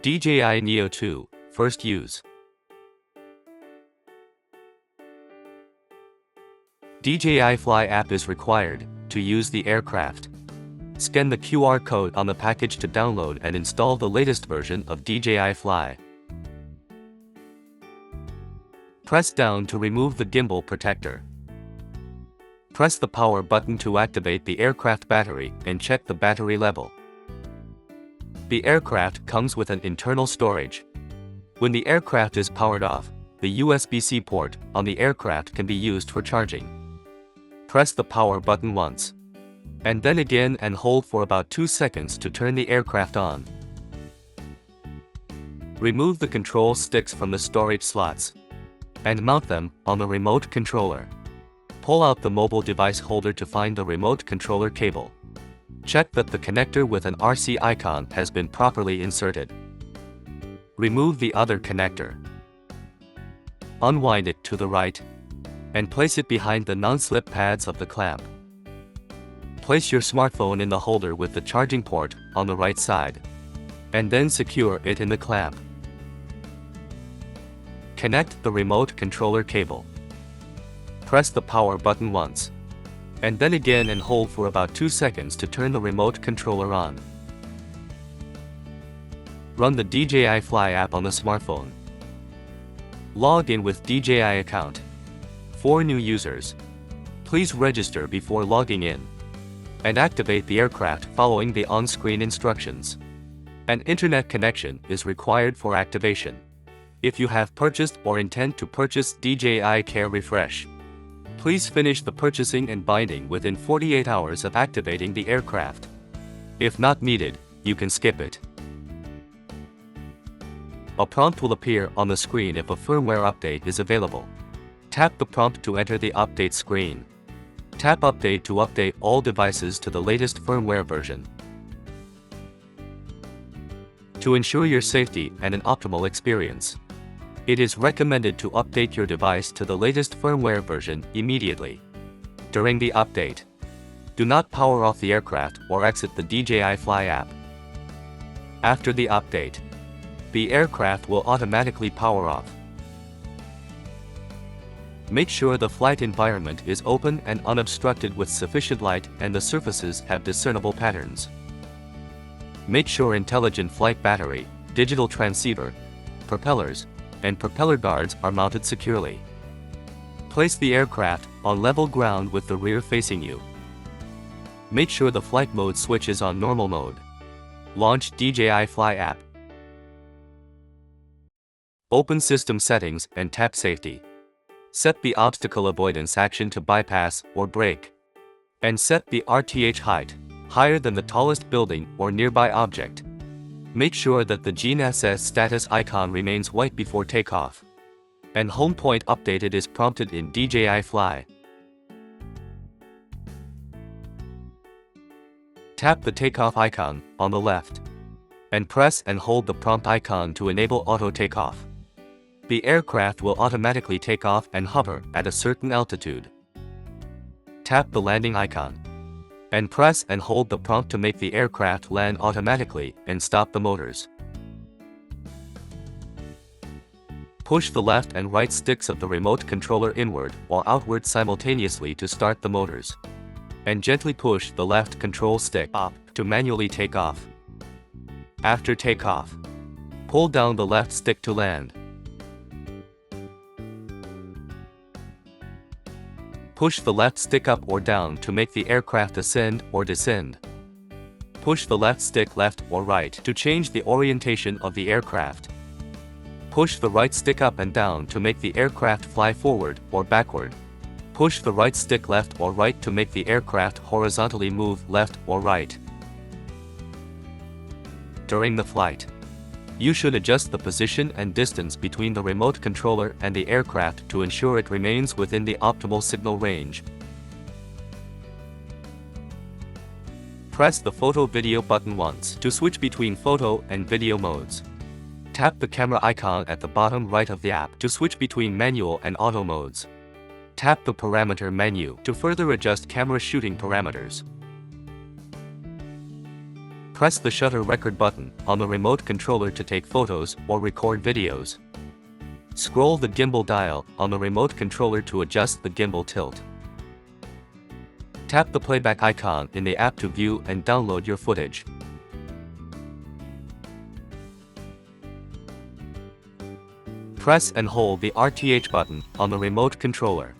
DJI Neo 2, First Use. DJI Fly app is required to use the aircraft. Scan the QR code on the package to download and install the latest version of DJI Fly. Press down to remove the gimbal protector. Press the power button to activate the aircraft battery and check the battery level. The aircraft comes with an internal storage. When the aircraft is powered off, the USB-C port on the aircraft can be used for charging. Press the power button once, and then again and hold for about 2 seconds to turn the aircraft on. Remove the control sticks from the storage slots and mount them on the remote controller. Pull out the mobile device holder to find the remote controller cable. Check that the connector with an RC icon has been properly inserted. Remove the other connector. Unwind it to the right and place it behind the non-slip pads of the clamp. Place your smartphone in the holder with the charging port on the right side, and then secure it in the clamp. Connect the remote controller cable. Press the power button once, and then again and hold for about 2 seconds to turn the remote controller on. Run the DJI Fly app on the smartphone. Log in with DJI account. For new users, please register before logging in and activate the aircraft following the on-screen instructions. An internet connection is required for activation. If you have purchased or intend to purchase DJI Care Refresh, please finish the purchasing and binding within 48 hours of activating the aircraft. If not needed, you can skip it. A prompt will appear on the screen if a firmware update is available. Tap the prompt to enter the update screen. Tap Update to update all devices to the latest firmware version. To ensure your safety and an optimal experience, it is recommended to update your device to the latest firmware version immediately. During the update, do not power off the aircraft or exit the DJI Fly app. After the update, the aircraft will automatically power off. Make sure the flight environment is open and unobstructed with sufficient light and the surfaces have discernible patterns. Make sure intelligent flight battery, digital transceiver, propellers, and propeller guards are mounted securely. Place the aircraft on level ground with the rear facing you. Make sure the flight mode switch is on normal mode. Launch DJI Fly app. Open System Settings and tap Safety. Set the obstacle avoidance action to bypass or brake. And set the RTH height higher than the tallest building or nearby object. Make sure that the GNSS status icon remains white before takeoff. And home point updated is prompted in DJI Fly. Tap the takeoff icon on the left and press and hold the prompt icon to enable auto takeoff. The aircraft will automatically take off and hover at a certain altitude. Tap the landing icon and press and hold the prompt to make the aircraft land automatically and stop the motors. Push the left and right sticks of the remote controller inward or outward simultaneously to start the motors, and gently push the left control stick up to manually take off. After takeoff, pull down the left stick to land. Push the left stick up or down to make the aircraft ascend or descend. Push the left stick left or right to change the orientation of the aircraft. Push the right stick up and down to make the aircraft fly forward or backward. Push the right stick left or right to make the aircraft horizontally move left or right. During the flight, you should adjust the position and distance between the remote controller and the aircraft to ensure it remains within the optimal signal range. Press the photo-video button once to switch between photo and video modes. Tap the camera icon at the bottom right of the app to switch between manual and auto modes. Tap the parameter menu to further adjust camera shooting parameters. Press the shutter record button on the remote controller to take photos or record videos. Scroll the gimbal dial on the remote controller to adjust the gimbal tilt. Tap the playback icon in the app to view and download your footage. Press and hold the RTH button on the remote controller.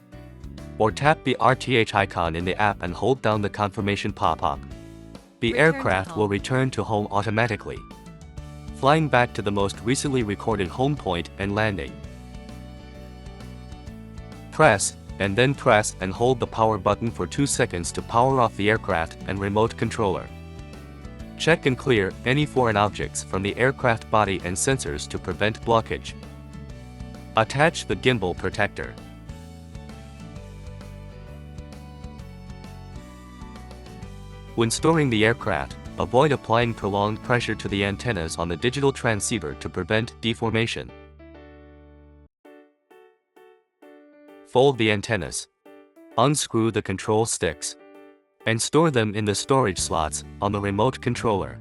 Or tap the RTH icon in the app and hold down the confirmation pop-up. The aircraft will return to home automatically, flying back to the most recently recorded home point and landing. Press, and then press and hold the power button for 2 seconds to power off the aircraft and remote controller. Check and clear any foreign objects from the aircraft body and sensors to prevent blockage. Attach the gimbal protector. When storing the aircraft, avoid applying prolonged pressure to the antennas on the digital transceiver to prevent deformation. Fold the antennas. Unscrew the control sticks. And store them in the storage slots on the remote controller.